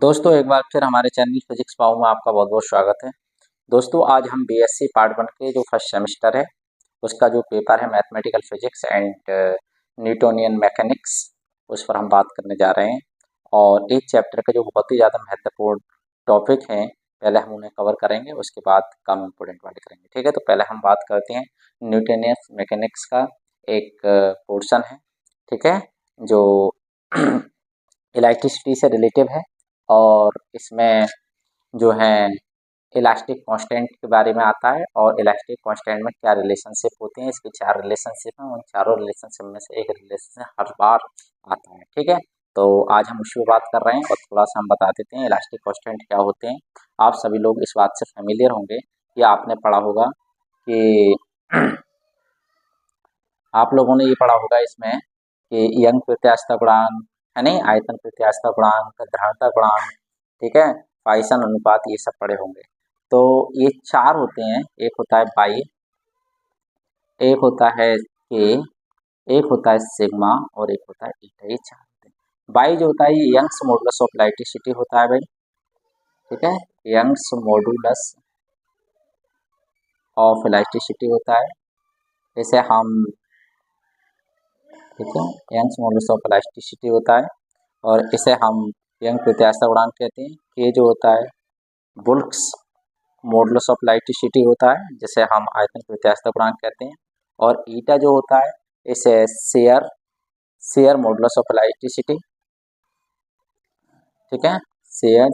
दोस्तों एक बार फिर हमारे चैनल फिजिक्स पाओ में आपका बहुत बहुत स्वागत है। दोस्तों आज हम बीएससी पार्ट 1 के जो फर्स्ट सेमेस्टर है उसका जो पेपर है mathematical physics and Newtonian mechanics उस पर हम बात करने जा रहे हैं। और एक चैप्टर का जो बहुत ही ज़्यादा महत्वपूर्ण टॉपिक हैं पहले हम उन्हें कवर करेंगे, उसके बाद कम इम्पोर्टेंट वाले करेंगे। ठीक है, तो पहले हम बात करते हैं न्यूटोनियन मैकेनिक्स का एक पोर्शन है। ठीक है, जो इलेक्ट्रिसिटी से रिलेटिव है और इसमें जो है इलास्टिक कांस्टेंट के बारे में आता है और इलास्टिक कांस्टेंट में क्या रिलेशनशिप होते हैं। इसके 4 रिलेशनशिप हैं, उन चारों रिलेशनशिप में से एक रिलेशनशिप हर बार आता है। ठीक है, तो आज हम उसी पर बात कर रहे हैं और थोड़ा सा हम बता देते हैं इलास्टिक कांस्टेंट क्या होते हैं। आप सभी लोग इस बात से फेमिलियर होंगे कि आपने पढ़ा होगा कि आप लोगों ने ये पढ़ा होगा इसमें कि यंग प्रत्यास्थता गुणांक है नहीं, आयतन प्रत्यास्थता गुणांक, धारणता गुणांक, ठीक है, पाइसन अनुपात, ये सब पढ़े होंगे। तो ये 4 होते हैं, एक होता है बाई, एक होता है के, एक होता है सिग्मा और एक होता है ईटा। ये 4 होते हैं। बाई जो होता है ये यंग्स मॉडुलस ऑफ इलास्टिसिटी होता है भाई। ठीक है, यंग्स मॉडुलस ऑफ इलास्टिसिटी होता है। इसे हम, ठीक है, यंग्स मॉडुलस ऑफ इलास्टिसिटी होता है और इसे हम यंग प्रत्यास्थता गुणांक कहते हैं। के जो होता है बुल्क्स मॉडुलस ऑफ इलास्टिसिटी होता है जिसे हम आयतन प्रत्यास्थता गुणांक कहते हैं। और ईटा जो होता है इसे शेयर मॉडुलस ऑफ इलास्टिसिटी, ठीक है, शेयर,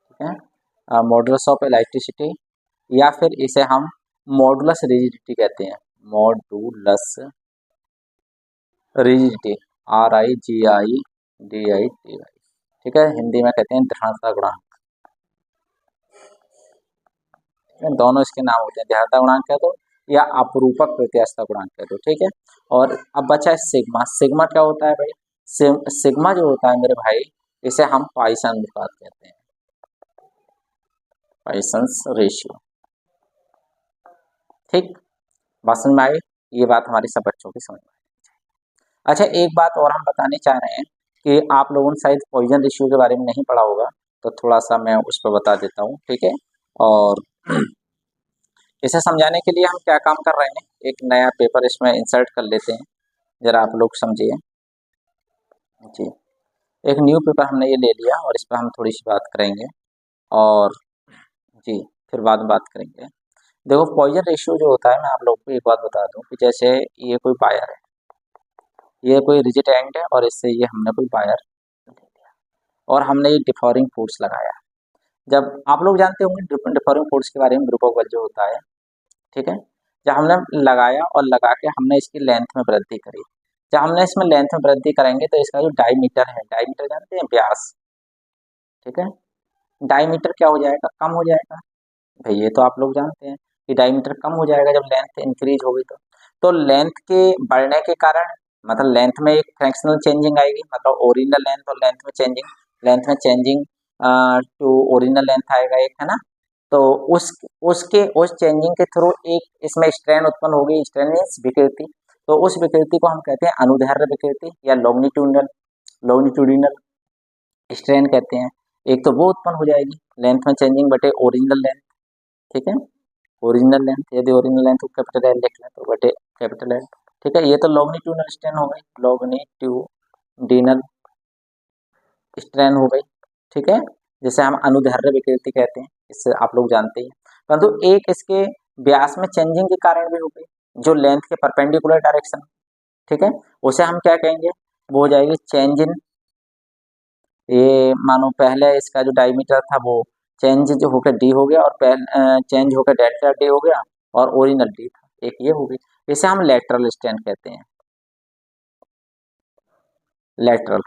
ठीक है, मॉडुलस ऑफ इलास्टिसिटी, या फिर इसे हम मॉडुलस रिजिडिटी कहते हैं। मॉडुलस रिजिडिटी, RIGIDITY, ठीक है, हिंदी में कहते हैं धारणता गुणांक। दोनों इसके नाम होते हैं, धारणता गुणांक कह दो या अपरूपक प्रत्यास्थता गुणांक कह दो। ठीक है, और अब बचा है सिग्मा। सिग्मा क्या होता है भाई? सिग्मा जो होता है मेरे भाई इसे हम पाइसन अनुपात कहते हैं, पाइसन्स रेशियो। ठीक, बात समझ में आई? ये बात हमारे सब बच्चों की समझ में आई। अच्छा, एक बात और हम बताने चाह रहे हैं कि आप लोगों ने शायद पॉइजन रेशियो के बारे में नहीं पढ़ा होगा, तो थोड़ा सा मैं उस पर बता देता हूँ। ठीक है, और इसे समझाने के लिए हम क्या काम कर रहे हैं, एक नया पेपर इसमें इंसर्ट कर लेते हैं, जरा आप लोग समझिए जी। एक न्यू पेपर हमने ये ले लिया और इस पर हम थोड़ी सी बात करेंगे और जी फिर बाद में बात करेंगे। देखो, पॉइजन रेशियो जो होता है, मैं आप लोग को एक बात बता दूं कि जैसे ये कोई वायर है, ये कोई रिजिड एंड है और इससे ये हमने कोई वायर ले लिया और हमने ये डिफॉरिंग फोर्स लगाया। जब आप लोग जानते होंगे डिफॉरिंग फोर्स के बारे में, ग्रुप ऑफ बल जो होता है, ठीक है, जब हमने लगाया और लगा के हमने इसकी लेंथ में वृद्धि करी, जब हमने इसमें लेंथ में वृद्धि करेंगे तो इसका जो डायमीटर है, डायमीटर जानते हैं, व्यास, ठीक है, डायमीटर क्या हो जाएगा? कम हो जाएगा। भाई ये तो आप लोग जानते हैं कि डायमीटर कम हो जाएगा जब लेंथ इंक्रीज होगी तो लेंथ के बढ़ने के कारण मतलब लेंथ में एक फ्रैक्शनल चेंजिंग आएगी, मतलब ओरिजिनल लेंथ और लेंथ में चेंजिंग टू ओरिजिनल लेंथ आएगा एक, है ना। तो उस चेंजिंग के थ्रू एक इसमें स्ट्रेन उत्पन्न होगी, स्ट्रेन मीन्स विकृति। तो उस विकृति को हम कहते हैं अनुदैर्ध्य विकृति या लॉन्गिट्यूडिनल स्ट्रेन कहते हैं। एक तो वो उत्पन्न हो जाएगी लेंथ में चेंजिंग बटे ओरिजिनल लेंथ, ठीक है, ओरिजिनल लेंथ, यदि ओरिजिनल लेंथ को कैपिटल एल लिख लें तो बटे कैपिटल एल, ठीक है। ये तो लॉन्गिट्यूडिनल स्ट्रेन हो गई, लॉन्गिट्यूडिनल स्ट्रेन हो गई, ठीक है, जिसे हम अनुदैर्ध्य विकृति कहते हैं, इससे आप लोग जानते ही हैं। परंतु एक इसके व्यास में चेंजिंग के कारण भी हो गई, जो लेंथ के परपेंडिकुलर डायरेक्शन, ठीक है, उसे हम क्या कहेंगे? वो हो जाएगी चेंज इन, ये मानो पहले इसका जो डायमीटर था वो चेंज जो होकर डी हो गया और चेंज होकर डेल्टा डी हो गया और ओरिजिनल डी था, एक ये हो गई। इसे हम लेटरल स्ट्रेन कहते हैं, लेटरल,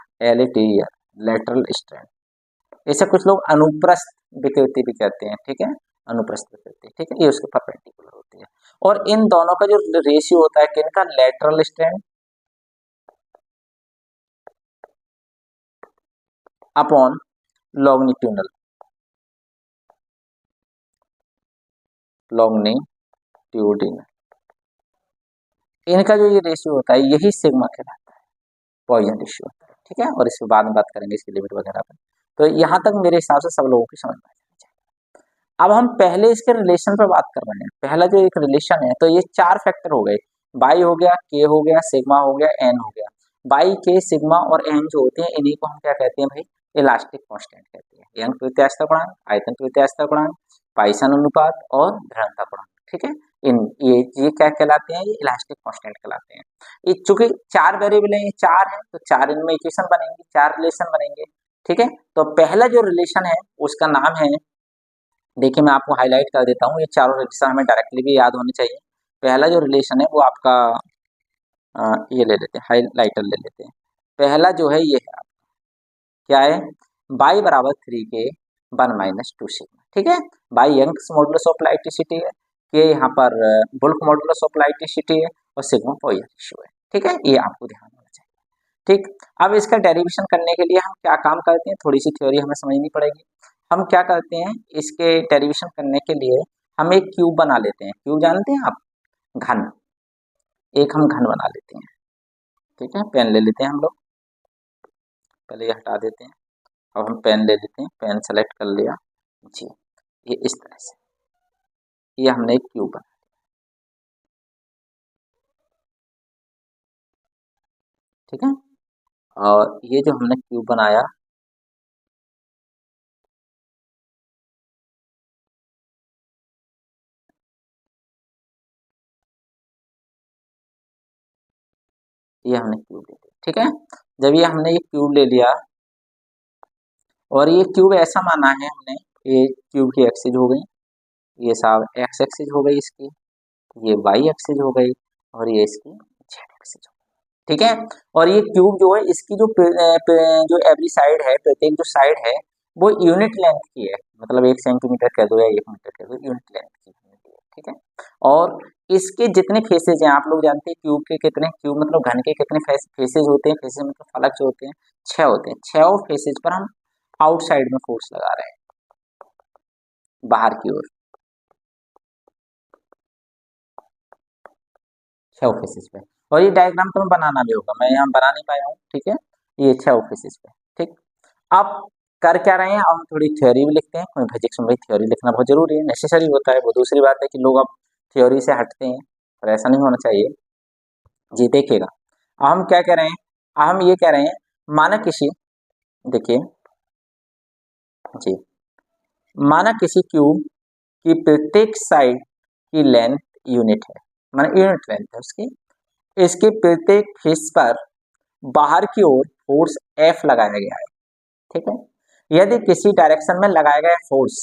लेटरल स्ट्रेन। इसे कुछ लोग अनुप्रस्थ विकृति भी कहते हैं, ठीक है, अनुप्रस्थ विकृति, ठीक है, ये उसके परपेंडिकुलर होती है। और इन दोनों का जो रेशियो होता है किनका? लेटरल स्ट्रेन अपॉन लॉन्गिट्यूडनल इनका जो ये रेशियो होता है यही सिग्मा कहलाता है, पॉइजन रेशियो होता है। ठीक है, और इसके बाद में बात करेंगे इसकी लिमिट वगैरह पर। तो यहाँ तक मेरे हिसाब से सब लोगों की समझ में आ जानी चाहिए। अब हम पहले इसके रिलेशन पर बात कर रहे हैं। पहला जो एक रिलेशन है, तो ये 4 फैक्टर हो गए, बाई हो गया, के हो गया, सिग्मा हो गया, एन हो गया। बाई, के, सिग्मा और एन जो होते हैं, इन्हीं को हम क्या कहते हैं भाई, इलास्टिक कांस्टेंट कहते हैं। यंग प्रत्यास्थता गुणांक, आयतन प्रत्यास्थता गुणांक, पाइसन अनुपात और दृढ़ता गुणांक, ठीक है। इन ये क्या कहलाते हैं, ये इलास्टिक कांस्टेंट कहलाते हैं। ये चूंकि 4 वेरिएबल है, ये 4 है, तो 4 इनमें इक्वेशन बनेंगे, 4 रिलेशन बनेंगे, ठीक है। तो पहला जो रिलेशन है उसका नाम है, देखिए मैं आपको हाईलाइट कर देता हूँ, ये चारों रिलेशन हमें डायरेक्टली भी याद होने चाहिए। पहला जो रिलेशन है वो आपका ये ले लेते हैं, हाईलाइटर ले लेते हैं। पहला जो है ये है, क्या है, बाई बराबर 3 के 1 माइनस 2 सिग्मा, ठीक है। By Young's modulus of elasticity है, के यहाँ पर बुल्क मॉडुलस ऑफ इलास्टिसिटी है, और सिग्मा पॉइजन रेशियो है, ठीक है। ये आपको ध्यान होना चाहिए, ठीक। अब इसका डेरिवेशन करने के लिए हम क्या काम करते हैं, थोड़ी सी थ्योरी हमें समझनी पड़ेगी। हम क्या करते हैं, इसके डेरिवेशन करने के लिए हम एक क्यूब बना लेते हैं। क्यूब जानते हैं आप, घन, एक हम घन बना लेते हैं, ठीक है। पेन ले लेते हैं हम लोग, पहले ये हटा देते हैं। अब हम पेन ले लेते हैं, पेन सेलेक्ट कर लिया जी, ये इस तरह से, ये हमने एक क्यूब बना, ठीक है। और ये जो हमने क्यूब बनाया, ये हमने क्यूब ले लिया, ठीक है। जब ये हमने ये क्यूब ले लिया, और ये क्यूब ऐसा माना है हमने, ये क्यूब की एक्सिस हो गई, ये साहब एक्स एक्सिस हो गई इसकी, ये वाई एक्सिस हो गई, और ये इसकी जेड एक्सिस हो गई, ठीक है। और ये क्यूब जो है, इसकी जो एवरी साइड है, प्रत्येक जो साइड है वो यूनिट लेंथ की है, मतलब 1 सेंटीमीटर कह दो या 1 मीटर कह दो, यूनिट लेंथ की है, ठीक है। और इसके जितने फेसेज हैं, आप लोग जानते हैं क्यूब के कितने, क्यूब मतलब घन के कितने फेसेज होते हैं, फेसेज मतलब फलक जो होते हैं 6 होते हैं। 6 फेसेज पर हम आउटसाइड में फोर्स लगा रहे हैं, बाहर की ओर, 6 फेसेस पे। और ये डायग्राम तुम्हें बनाना भी होगा, मैं यहाँ बना नहीं पाया हूँ, ठीक है। ये 6 फेसेस पे, ठीक। अब कर क्या रहे हैं, अब हम थोड़ी थ्योरी भी लिखते हैं, कोई फिजिक्स में भाई थ्योरी लिखना बहुत जरूरी है, नेसेसरी होता है। वो दूसरी बात है कि लोग अब थ्योरी से हटते हैं, पर ऐसा नहीं होना चाहिए जी। देखिएगा, अब हम क्या कह रहे हैं, अब हम ये कह रहे हैं, माना किसी, देखिए जी, माना किसी क्यूब की प्रत्येक साइड की लेंथ यूनिट है, माना यूनिट लेंथ है उसकी, इसके प्रत्येक फेस पर बाहर की ओर फोर्स F लगाया गया है, ठीक है। यदि किसी डायरेक्शन में लगाया गया फोर्स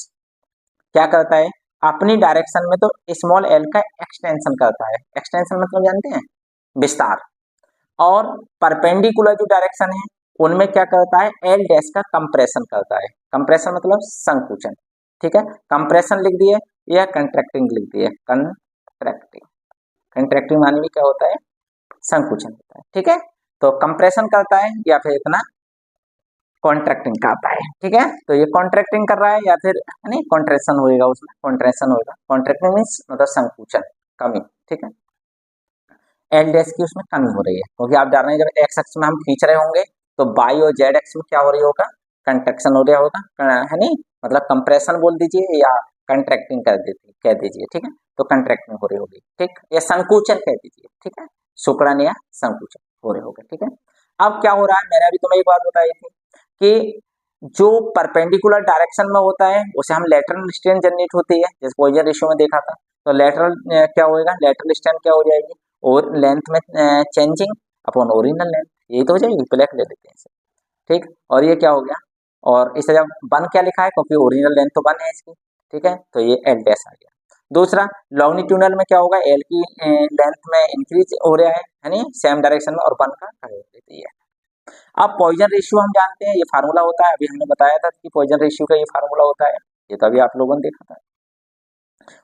क्या करता है, अपनी डायरेक्शन में तो स्मॉल एल का एक्सटेंशन करता है, एक्सटेंशन मतलब जानते हैं, विस्तार। और परपेंडिकुलर जो डायरेक्शन है उनमें क्या करता है, एल डैश का कंप्रेशन करता है। कंप्रेशन मतलब संकुचन, ठीक है। कंप्रेशन लिख दिए या कंट्रैक्टिंग लिख दिए, कंट्रैक्टिंग, कंट्रैक्टिंग माने भी क्या होता है, संकुचन होता है, ठीक है। तो कंप्रेशन करता है या फिर इतना कॉन्ट्रैक्टिंग करता है, ठीक है। तो ये कॉन्ट्रैक्टिंग कर रहा है या फिर नहीं कॉन्ट्रेक्शन होएगा, उसमें कॉन्ट्रेक्शन होएगा, कॉन्ट्रैक्टिंग मीन्स मतलब संकुचन, कमी, ठीक है। एल डैश की उसमें कमी हो रही है, क्योंकि आप जान रहे हैं जब एक्स अक्ष में हम खींच रहे होंगे तो बाई और जेड अक्ष में क्या हो रही होगा, कंट्रैक्शन हो रहा होगा, है नहीं, मतलब कंप्रेशन बोल दीजिए या कंट्रैक्टिंग कह दीजिए, ठीक है। तो कंट्रैक्टिंग हो रही होगी, ठीक, या संकुचन कह दीजिए, ठीक है, सुकड़न या संकुचन हो रहे होगा, ठीक है। अब क्या हो रहा है, मैंने अभी तुम्हें एक बात बताई थी कि जो परपेंडिकुलर डायरेक्शन में होता है उसे हम लेटरल स्ट्रेन जनरेट होती है, जैसे पॉइजन रेशियो में देखा था। तो लेटरल क्या होएगा, लेटरल स्ट्रेन क्या हो जाएगी, और लेंथ में चेंजिंग अपॉन ओरिजिनल लेंथ, यही तो हो जाएगी, ब्लैक ले लेते हैं इसे, ठीक। और ये क्या हो गया, और इसे जब 1 क्या लिखा है, क्योंकि ओरिजिनल लेंथ तो 1 है इसकी, ठीक है। तो ये एल डैश आ गया। दूसरा लॉन्गिट्यूडनल में क्या होगा, एल की लेंथ में इंक्रीज हो रहा है नहीं, सेम डायरेक्शन में, और 1 का कर देती है। अब पॉइजन रेशियो हम जानते हैं, ये फार्मूला होता है, अभी हमने बताया था कि पॉइजन रेशियो का ये फार्मूला होता है, ये तो अभी आप लोगों ने देखा था।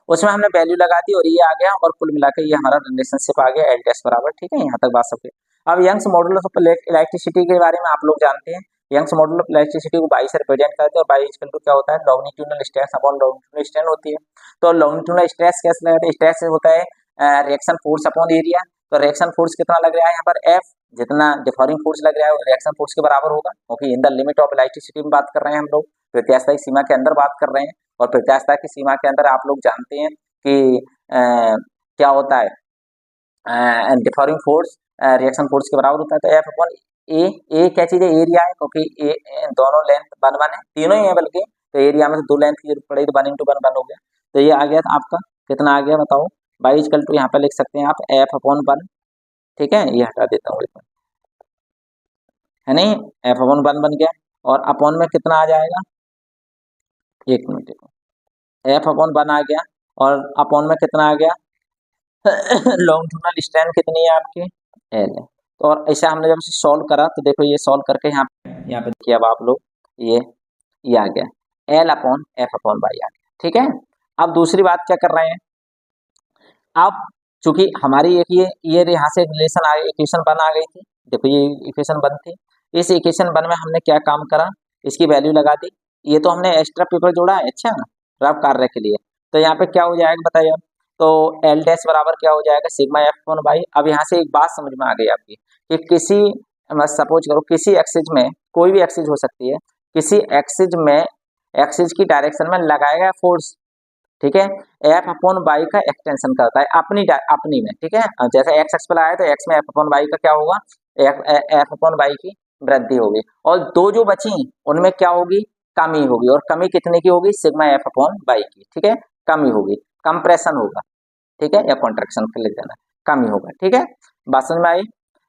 उसमें हमने वैल्यू लगा दी और ये आ गया, और कुल मिलाकर ये हमारा रिलेशनशिप आ गया एल डैश बराबर, ठीक है। यहाँ तक बात सब। अब यंग्स मॉडुलस ऑफ इलेक्ट्रिसिटी के बारे में आप लोग जानते हैं, यंग्स मॉडुलस ऑफ इलेक्ट्रिसिटी को बाई से रिप्रेजेंट करते हैं, और बाई इक्वल टू क्या होता है, longitudinal stress upon longitudinal strain होती है। तो लॉन्गिट्यूडनल स्ट्रेस कैसे लगाते हैं, स्ट्रेस होता है रिएक्शन फोर्स अपॉन एरिया, तो रिएक्शन फोर्स कितना लग रहा है यहाँ पर F, जितना डिफॉर्मिंग फोर्स लग रहा है वो रिएक्शन फोर्स के बराबर होगा, क्योंकि in the limit of elasticity में बात कर रहे हैं हम लोग, प्रत्यास्थता की सीमा के अंदर बात कर रहे हैं। और प्रत्यास्थता की सीमा के अंदर आप लोग जानते हैं कि क्या होता है, डिफॉर्मिंग फोर्स रिएक्शन फोर्स के बराबर होता है। तो F अपॉन ए क्या चीज़ है, एरिया है, क्योंकि ए दोनों लेंथ वन वन है, तीनों ही है बल्कि, तो एरिया में से दो लेंथ की जरूरत पड़ेगी तो 1 × 1 1 हो गया। तो ये आ गया आपका कितना आ गया बताओ, बाई इक्वल टू यहाँ पर लिख सकते हैं आप F अपॉन 1, ठीक है, ये हटा देता हूँ है नहीं, F अपॉन 1 बन गया, और अपॉन में कितना आ जाएगा, एक मिनट देखो, F अपॉन 1 आ गया और अपॉन में कितना आ गया लॉन्गिट्यूडिनल स्ट्रेंथ कितनी है आपकी, L है। तो और ऐसा हमने जब इसे सॉल्व करा तो देखो ये सॉल्व करके यहाँ पे देखिए अब आप लोग ये आ गया L upon F upon Y आ गया, ठीक है। अब दूसरी बात क्या कर रहे हैं, अब चूंकि हमारी एक ये यहाँ से रिलेशन आ गई, इक्वेशन 1 आ गई थी, देखो ये इक्वेशन 1 थी, इस इक्वेशन 1 में हमने क्या काम करा, इसकी वैल्यू लगा दी, ये तो हमने एक्स्ट्रा पेपर जोड़ा है, अच्छा रफ कार्य के लिए। तो यहाँ पे क्या हो जाएगा बताइए अब, तो एल डैश बराबर क्या हो जाएगा, सिग्मा एफ अपॉन वाई। अब यहाँ से एक बात समझ में आ गई आपकी कि किसी सपोज करो किसी एक्सिस में, कोई भी एक्सिस हो सकती है, किसी एक्सिस में एक्सिस की डायरेक्शन में लगाया गया फोर्स, ठीक है, एफ अपॉन वाई का एक्सटेंशन करता है अपनी में, ठीक है। जैसे एक्स एक्स पर आया तो एक्स में एफ अपॉन वाई का क्या होगा, एफ अपॉन वाई की वृद्धि होगी, और दो जो बची उनमें क्या होगी, कमी होगी, और कमी कितने की होगी, सिग्मा एफ अपॉन वाई की, ठीक है, कमी होगी, कंप्रेशन होगा, ठीक है, या कॉन्ट्रैक्शन के लिख देना, कमी होगा, ठीक है, बात समझ में आई।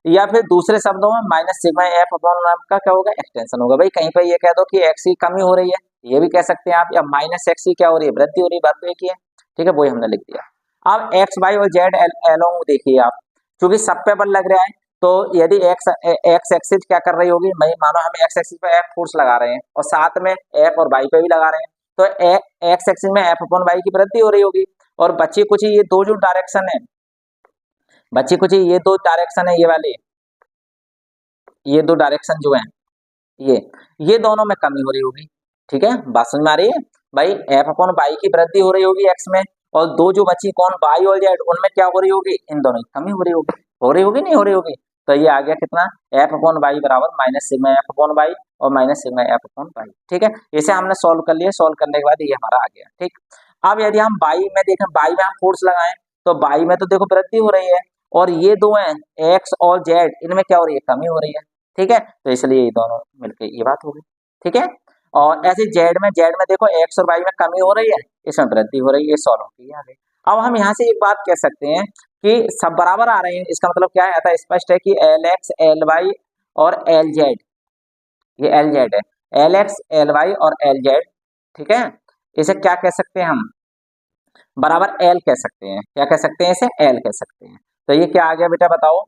या फिर दूसरे शब्दों में माइनस सिग्मा एफ अपॉन का क्या होगा, एक्सटेंशन होगा। भाई कहीं पर ये कह दो कि एक्स की कमी हो रही है, ये भी कह सकते हैं आप, या माइनस एक्स की क्या हो रही है, वृद्धि हो रही है, बात तो एक ही है, ठीक है, वही हमने लिख दिया। अब एक्स वाई और जेड एलोंग देखिए आप, क्योंकि सब पे बल लग रहा है, तो यदि एक्स एक्सिस क्या कर रही होगी, मानो हम एक्स एक्सिस पे एफ फोर्स लगा रहे हैं और साथ में एफ और वाई पे भी लगा रहे हैं, तो एक्स एक्सिस में एफ अपॉन वाई की वृद्धि हो रही होगी, और बची कुछ ये दो जो डायरेक्शन है, बची कुछ ये दो डायरेक्शन है, ये वाली, ये दो डायरेक्शन जो है ये दोनों में कमी हो रही होगी, ठीक है, बात समझ में आ रही है। भाई एफ अपॉन वाई की वृद्धि हो रही होगी एक्स में, और दो जो बची कौन, वाई और जेड, उनमें क्या हो रही होगी, इन दोनों की कमी हो रही होगी नहीं हो रही होगी। तो ये आ गया कितना, एफ अपॉन वाई बराबर minus sigma F upon Y और minus sigma F upon Y, ठीक है। इसे हमने सॉल्व कर लिया, सॉल्व करने के बाद ये हमारा आ गया, ठीक। अब यदि हम वाई में देखें, वाई में हम फोर्स लगाएं, तो वाई में तो देखो वृद्धि हो रही है, और ये दो हैं एक्स और जेड, इनमें क्या हो रही है, कमी हो रही है, ठीक है, तो इसलिए ये दोनों मिलके ये बात होगी, ठीक है। और ऐसे जेड में देखो एक्स और वाई में कमी हो रही है, इसमें वृद्धि हो रही है, ये सॉल्व होगी आगे। अब हम यहाँ से एक बात कह सकते हैं कि सब बराबर आ रहे हैं, इसका मतलब क्या है, ऐसा स्पष्ट है कि एल एक्स एल वाई और एल जेड, ये एल जेड है, एल एक्स एल वाई और एल जेड, ठीक है, इसे क्या कह सकते हैं हम, बराबर एल कह सकते हैं, क्या कह सकते हैं, इसे एल कह सकते हैं। तो ये क्या आ गया बेटा बताओ,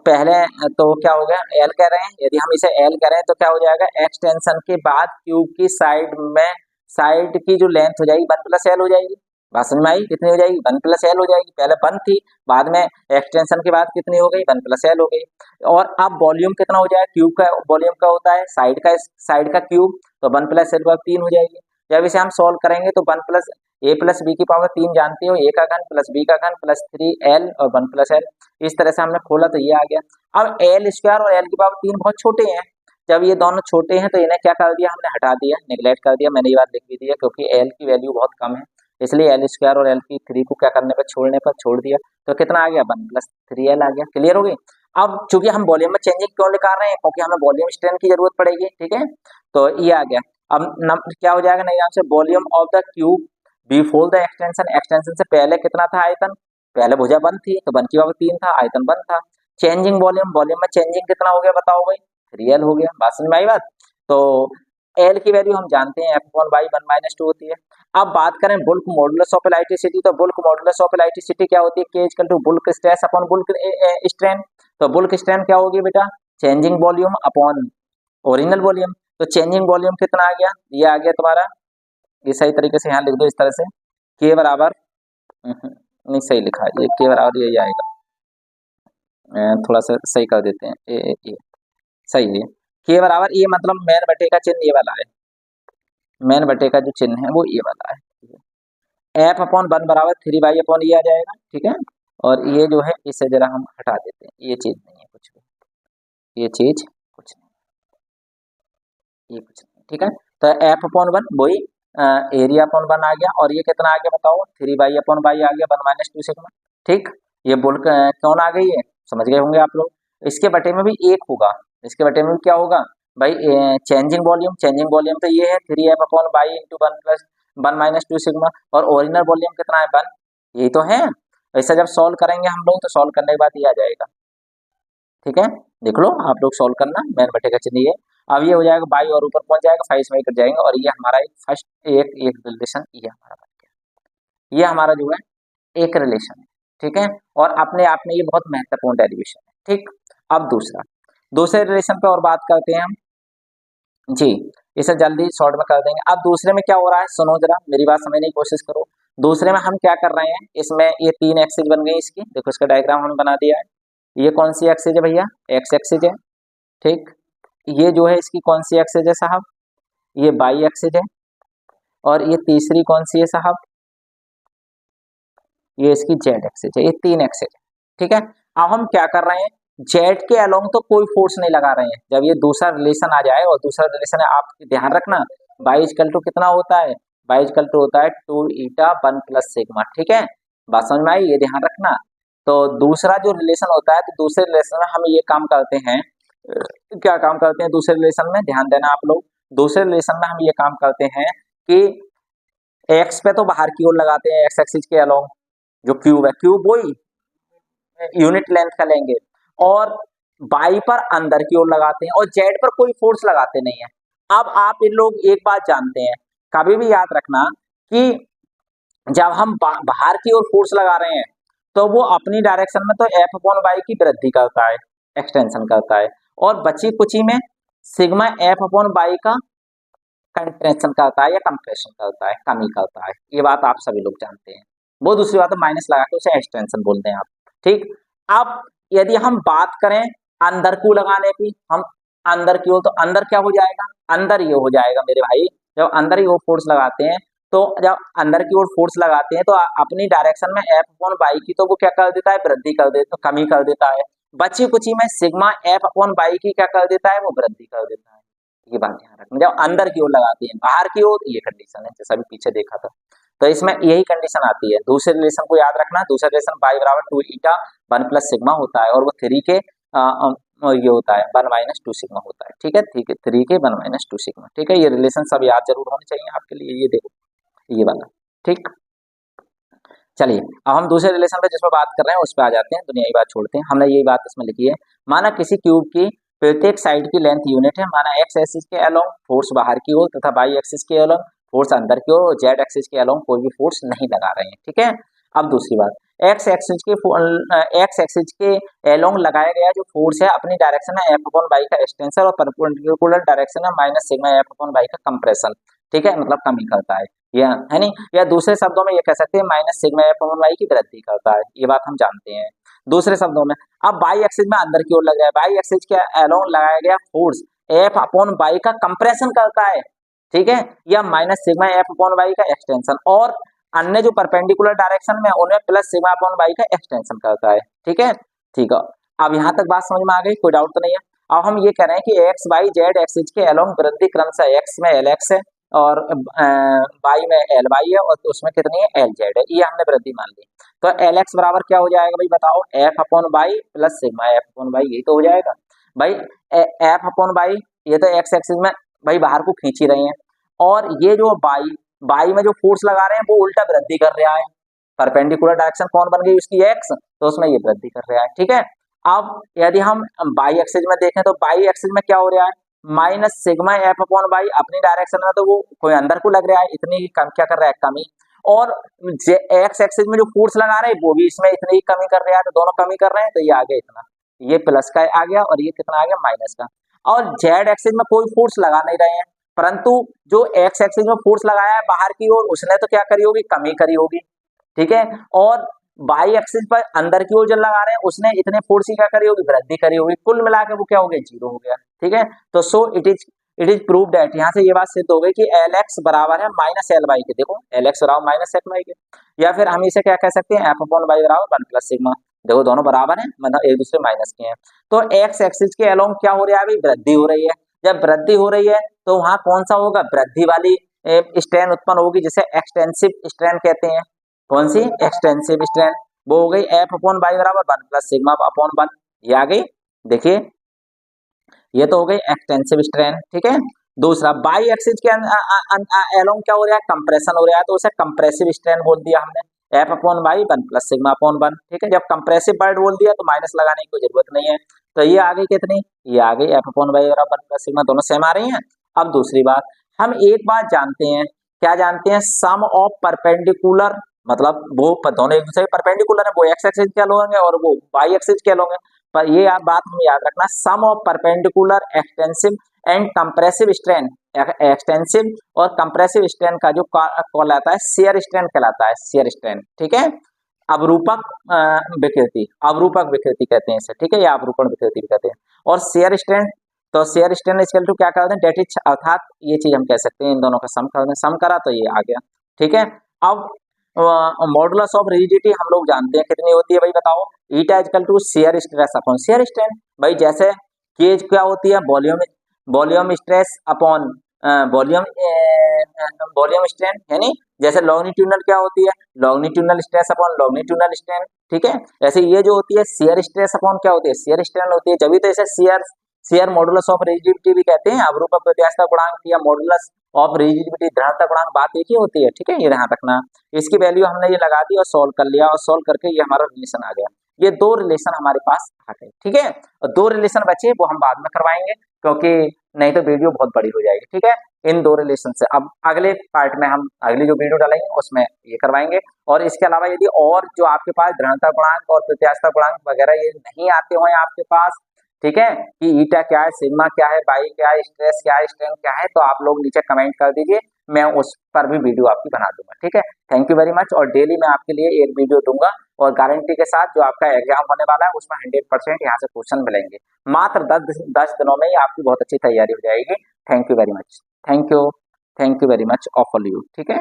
पहले तो क्या हो गया, एल कह रहे हैं, यदि हम इसे एल कह रहे हैं तो क्या हो जाएगा, एक्सटेंशन के बाद क्यूब की साइड में, साइड की जो लेंथ हो जाएगी 1 + एल हो जाएगी, बात समझ में आई, कितनी हो जाएगी, 1 + एल हो जाएगी, पहले 1 थी, बाद में एक्सटेंशन के बाद कितनी हो गई, 1 + एल हो गई। और अब वॉल्यूम कितना हो जाएगा, क्यूब का वॉल्यूम क्या होता है, साइड का क्यूब, तो 1 + एल 3 हो जाएगी। जब इसे हम सॉल्व करेंगे तो 1 + a + b की पावर 3 जानते हो, a का घन प्लस b का घन प्लस 3l और 1 + l, इस तरह से हमने खोला तो ये आ गया। अब l² और l की पावर 3 बहुत छोटे हैं, जब ये दोनों छोटे हैं तो इन्हें क्या कर दिया हमने, हटा दिया, नेग्लेक्ट कर दिया, मैंने ये बात लिख भी दिया, क्योंकि l की वैल्यू बहुत कम है, इसलिए l² और l की 3 को क्या करने पर, छोड़ने पर छोड़ दिया, तो कितना आ गया, 1 + 3l आ गया, क्लियर हो गई। अब चूंकि हम वॉल्यूम में चेंजिंग क्यों निकाल रहे हैं, क्योंकि हमें वॉल्यूम स्ट्रेंथ की जरूरत पड़ेगी, ठीक है, तो ये आ गया। अब क्या हो जाएगा, नहीं से volume of the cube before the extension, extension से पहले कितना था आयतन, पहले भुजा 1 थी तो 1 की पावर 3 था, आयतन 1 था। चेंजिंग वॉल्यूम, वॉल्यूम में चेंजिंग कितना हो गया बताओ भाई, 3l हो गया, बात समझ में आई बात। तो l की वैल्यू हम जानते हैं f/1 - 2 होती है। अब बात करें बुल्क मॉडुलस ऑफ इलास्टिसिटी, तो बुल्क मॉडुलस ऑफ इलास्टिसिटी क्या होती है, k = bulk stress upon bulk strain. तो बुल्क स्ट्रेन क्या होगी बेटा, changing volume upon original volume, तो चेंजिंग वॉल्यूम कितना आ गया, ये आ गया तुम्हारा, ये सही तरीके से यहाँ लिख दो इस तरह से, k बराबर, नहीं सही लिखा है ये, k बराबर यही आएगा, थोड़ा सा सही कर देते हैं, ए सही है, k बराबर, ये मतलब मेन बटे का चिन्ह ये वाला है, मेन बटे का जो चिन्ह है वो ये वाला है, f/1 बराबर 3y अपॉन ये आ जाएगा, ठीक है, और ये जो है इसे जरा हम हटा देते हैं, ये चीज नहीं है कुछ भी, ये चीज कुछ नहीं, ये कुछ नहीं, ठीक है। तो एफ अपॉन वन वही एरिया अपॉन वन आ गया, और ये कितना आ गया बताओ, 3 बाई अपॉन बाई आ गया, 1 - 2 सिग्मा, ठीक। ये बोल कौन आ गई है, समझ गए होंगे आप लोग। इसके बटे में भी एक होगा, इसके बटे में भी क्या होगा भाई, चेंजिंग वॉल्यूम, चेंजिंग वॉल्यूम तो ये है 3f/बाई इंटू 1 + 1 - 2 सिग्मा, और ओरिजिनल वॉल्यूम कितना है 1, यही तो है। ऐसा जब सॉल्व करेंगे हम लोग तो सॉल्व करने के बाद ये आ जाएगा, ठीक है। देख लो आप लोग सॉल्व करना, मैन बटे का चिन्ह ये, अब ये हो जाएगा बाई और ऊपर पहुंच जाएगा, 5 से कट जाएंगे, और ये हमारा एक फर्स्ट एक एक रिलेशन ये हमारा बन गया, ये हमारा जो है एक रिलेशन है, ठीक है। और अपने आप में ये बहुत महत्वपूर्ण डेरिवेशन है, ठीक। अब दूसरा, दूसरे रिलेशन पे और बात करते हैं हम जी, इसे जल्दी शॉर्ट में कर देंगे। अब दूसरे में क्या हो रहा है, सुनो जरा मेरी बात समझने की कोशिश करो। दूसरे में हम क्या कर रहे हैं, इसमें ये 3 एक्सिस बन गई इसकी, देखो इसका डायग्राम हमने बना दिया है। ये कौन सी एक्सिस है भैया, एक्स एक्सिस है, ठीक। ये जो है इसकी कौन सी एक्सिस है साहब, ये बाई एक्सिस है, और ये तीसरी कौन सी है साहब, ये इसकी जेड एक्सिस है, ये 3 एक्सिस है, ठीक है। अब हम क्या कर रहे हैं, जेड के अलोंग तो कोई फोर्स नहीं लगा रहे हैं। जब ये दूसरा रिलेशन आ जाए, और दूसरा रिलेशन है, आप ध्यान रखना बाई इक्वल टू कितना होता है, बाई इक्वल टू होता है 2 ईटा 1 + सिग्मा, ठीक है। बात समझ में आई, ये ध्यान रखना। तो दूसरा जो रिलेशन होता है, तो दूसरे रिलेशन में हम ये काम करते हैं, क्या काम करते हैं दूसरे रिलेशन में, ध्यान देना आप लोग। दूसरे रिलेशन में हम ये काम करते हैं कि एक्स पे तो बाहर की ओर लगाते हैं, एक्स एक्सिस के अलोंग, जो क्यूब है, क्यूब वही यूनिट लेंथ का लेंगे, और बाई पर अंदर की ओर लगाते हैं, और जेड पर कोई फोर्स लगाते नहीं है। अब आप इन लोग एक बात जानते हैं, कभी भी याद रखना कि जब हम बाहर की ओर फोर्स लगा रहे हैं, तो वो अपनी डायरेक्शन में तो f/बाई की वृद्धि करता है, एक्सटेंशन करता है, और बची कुची में सिग्मा f/बाई का कंट्रेक्शन करता है या कंप्रेशन करता है, कमी करता है। ये बात आप सभी लोग जानते हैं। वो दूसरी बात है माइनस लगा के उसे एक्सटेंशन बोलते हैं आप, ठीक। अब यदि हम बात करें अंदर को लगाने की, हम अंदर की ओर, तो अंदर क्या हो जाएगा, अंदर ये हो जाएगा मेरे भाई, जब अंदर ही वो फोर्स लगाते हैं, तो जब अंदर की ओर फोर्स लगाते हैं तो अपनी डायरेक्शन में f/बाई की तो वो क्या कर देता है, वृद्धि कर देता, कमी कर देता है। बची कुची में सिग्मा f/बाई की क्या कर देता है, वो वृद्धि कर देता है। ये बात ध्यान रखना, जब अंदर की ओर लगाती है, बाहर की ओर ये कंडीशन है, जैसा भी पीछे देखा था। तो इसमें यही कंडीशन आती है। दूसरे रिलेशन को याद रखना, दूसरा रिलेशन बाई बराबर 2 ईटा 1 + सिग्मा होता है, और वो 3 के ये होता है 1 - 2 सिग्मा होता है, ठीक है, ठीक है, 3 के 1 - 2 सिग्मा, ठीक है। ये रिलेशन सब याद जरूर होने चाहिए आपके लिए, ये देखो ये वाला, ठीक। चलिए अब हम दूसरे रिलेशन पे जिसमें बात कर रहे हैं उस पर आ जाते हैं, दुनियाई बात छोड़ते हैं। हमने यही बात इसमें लिखी है, माना किसी क्यूब की प्रत्येक साइड की लेंथ यूनिट है, माना एक्स एक्सिस के अलोंग फोर्स बाहर की ओर तथा वाई एक्सिस के अलोंग फोर्स अंदर की ओर, और जेड एक्सिस के अलोंग कोई भी फोर्स नहीं लगा रहे हैं, ठीक है। अब दूसरी बात, एक्स एक्सिस के अलोंग लगाया गया जो फोर्स है अपनी डायरेक्शन में f/बाई का एक्सटेंशन, और परपेंडिकुलर डायरेक्शन में माइनस सिग्मा f/बाई का कंप्रेशन, ठीक है, मतलब कमी करता है, या है नहीं, या दूसरे शब्दों में ये कह सकते हैं माइनस सिग्मा f/बाई की वृद्धि करता है, ये बात हम जानते हैं। दूसरे शब्दों में अब बाई एक्सिस में अंदर की ओर लग जाए, बाई एक्सिस के अलोंग लगाया गया फोर्स f/बाई का कंप्रेशन करता है, ठीक है, या माइनस सिग्मा f/बाई का एक्सटेंशन, और अन्य जो परपेंडिकुलर डायरेक्शन में उन्हें प्लस सिग्मा/बाई का एक्सटेंशन करता है, ठीक है, ठीक है। अब यहाँ तक बात समझ में आ गई, कोई डाउट तो नहीं है। अब हम ये कह रहे हैं कि एक्स वाई जेड एक्सिस के अलोंग वृद्धि क्रमशः एक्स में एल एक्स है, और वाई में एल वाई है, और उसमें कितनी है एल जेड है, ये हमने वृद्धि मान ली। तो एल एक्स बराबर क्या हो जाएगा भाई बताओ, f/बाई प्लस सिग्मा f/बाई, यही तो हो जाएगा भाई। f/बाई ये तो एक्स एक्सिस में भाई बाहर को खींच ही रहे हैं, और ये जो बाई बाई में जो फोर्स लगा रहे हैं वो उल्टा वृद्धि कर रहा है, परपेंडिकुलर डायरेक्शन कौन बन गई उसकी एक्स, तो उसमें ये वृद्धि कर रहा है, ठीक है। अब यदि हम बाई एक्सिस में देखें तो बाई एक्सिस में क्या हो रहा है, माइनस सिग्मा f/बाई अपनी डायरेक्शन में तो वो कोई अंदर को लग रहा है, इतनी कम क्या कर रहा है, कमी, और एक्स एक्सिस में जो फोर्स लगा रहे हैं वो भी इसमें इतनी ही कमी कर रहा है, तो दोनों कमी कर रहे हैं, तो ये आ गया इतना, ये प्लस का आ गया, और ये कितना आ गया माइनस का। और जेड एक्सिस में कोई फोर्स लगा नहीं रहे हैं, परंतु जो एक्स एक्सिस में फोर्स लगाया है बाहर की ओर उसने तो क्या करी होगी, कमी करी होगी, ठीक है। और बाई एक्सिस पर अंदर की ओर जो लगा रहे हैं उसने इतने फोर्स की क्या करी होगी, वृद्धि करी होगी, कुल मिला के वो क्या हो गया, जीरो हो गया, ठीक है। तो so it is it is prove that, यहाँ से ये बात सिद्ध हो गई कि एल एक्स बराबर है माइनस एल वाई के। देखो एल एक्स बराबर माइनस एल वाई के, या फिर हम इसे क्या कह सकते हैं, एफ अपॉन वाई बराबर वन प्लस सिग्मा। देखो दोनों बराबर हैं, मतलब एक दूसरे माइनस के हैं। तो एक्स एक्सिस के अलोंग क्या हो रहा है, अभी वृद्धि हो रही है। जब वृद्धि हो रही है तो वहां कौन सा होगा, वृद्धि वाली स्ट्रेन उत्पन्न होगी, जिसे एक्सटेंसिव स्ट्रेन कहते हैं। कौन सी, एक्सटेंसिव स्ट्रेन। वो हो गई एफ अपॉन वाई बराबर one plus sigma upon one, ये आ गई। देखिए ये तो हो गई एक्सटेंसिव स्ट्रेन, ठीक है। दूसरा बाई एक्सिस के अलोंग क्या हो रहा है, कंप्रेशन हो रहा है, तो उसे कंप्रेसिव स्ट्रेन बोल दिया हमने, F upon Y one plus sigma upon one, ठीक है। जब कंप्रेसिव वर्ड बोल दिया तो माइनस लगाने की कोई जरूरत नहीं है। तो ये आ गई कितनी, ये आ गई एफ अपॉन वाई बराबर वन प्लस सिग्मा, दोनों सेम आ रही हैं। अब दूसरी बात, हम एक बात जानते हैं, क्या जानते हैं, सम ऑफ परपेंडिकुलर, मतलब वो दोनों एक दूसरे परपेंडिकुलर है, वो एक्स एक्सिस के अलोंग होंगे और वो वाई एक्सिस के अलोंग है। पर ये बात हम याद रखना, sum of perpendicular extensive and compressive strain, extensive और कंप्रेसिव स्ट्रेन का जो कहलाता है शेयर स्ट्रेन कहलाता है, शेयर स्ट्रेन, ठीक है। अवरूपक विकृति, अवरूपक विकृति कहते हैं इसे, ठीक है, या अवरूपण विकृति भी कहते हैं। और शेयर स्ट्रेन, तो शेयर स्ट्रेन इक्वल टू क्या करते हैं, डेट इज, अर्थात ये चीज हम कह सकते हैं इन दोनों का सम कर दें, सम करा तो ये आ गया, ठीक है। अब मॉडुलस ऑफ रिजिडिटी हम लोग जानते हैं कितनी होती है भाई, बताओ। Eta equal to shear stress upon shear strain. भाई जैसे केज क्या होती है, volume, volume stress upon volume, volume strain, यानी जैसे लॉन्गिट्यूडनल क्या होती है, longitudinal stress upon longitudinal strain, ठीक है। ऐसे ये जो होती है शेयर स्ट्रेस अपॉन क्या होती है, शेयर स्ट्रेन होती है। जब भी तो इसे share, share modulus of rigidity भी कहते हैं, अवरूपक व्यत्यासता गुणांक या मॉडुलस ऑफ रिजिडिटी दृढ़ता गुणांक, बात एक ही होती है, ठीक है, ये ध्यान रखना। इसकी वैल्यू हमने ये लगा दी और सॉल्व कर लिया, और सॉल्व करके ये हमारा रिलेशन आ गया। ये दो रिलेशन हमारे पास आ गए, ठीक है। और दो रिलेशन बचे वो हम बाद में करवाएंगे, क्योंकि नहीं तो वीडियो बहुत बड़ी हो जाएगी, ठीक है। इन दो रिलेशन से अब अगले पार्ट में हम अगली जो वीडियो डालेंगे उसमें ये करवाएंगे। और इसके अलावा यदि और जो आपके पास दृढ़ता गुणांक और प्रत्यास्थता गुणांक वगैरह ये नहीं आते हो आपके पास, ठीक है, कि ईटा क्या है, सिग्मा क्या है, बाई क्या है, स्ट्रेस क्या है, स्ट्रेन क्या है, तो आप लोग नीचे कमेंट कर दीजिए, मैं उस पर भी वीडियो आपकी बना दूंगा, ठीक है। Thank you very much. और डेली मैं आपके लिए एक वीडियो दूंगा, और गारंटी के साथ जो आपका एग्जाम होने वाला है उसमें 100% यहाँ से क्वेश्चन मिलेंगे। मात्र 10 दिनों में ही आपकी बहुत अच्छी तैयारी हो जाएगी। Thank you very much, thank you very much of all you, ठीक है।